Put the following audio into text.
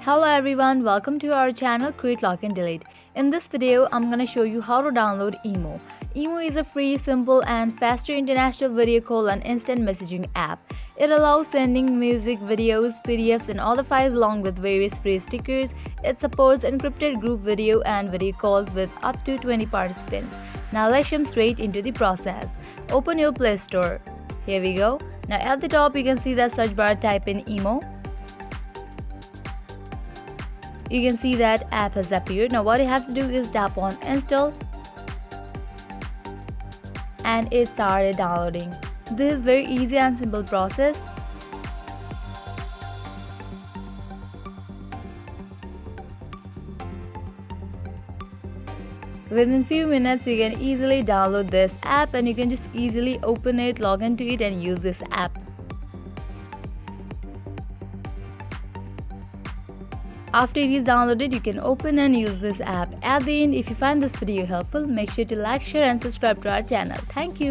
Hello everyone, welcome to our channel Create Lock and Delete. In this video, I'm gonna show you how to download Emo. Emo is a free, simple and faster international video call and instant messaging app. It allows sending music, videos, PDFs and other files along with various free stickers. It supports encrypted group video and video calls with up to 20 participants. Now let's jump straight into the process. Open your Play Store. Here we go. Now at the top you can see the search bar, type in Emo. You can see that app has appeared. Now what you have to do is tap on install and it started downloading. This is very easy and simple process. Within few minutes you can easily download this app and you can just easily open it, log into it and use this app. After it is downloaded, you can open and use this app. At the end, if you find this video helpful, make sure to like, share and subscribe to our channel. Thank you.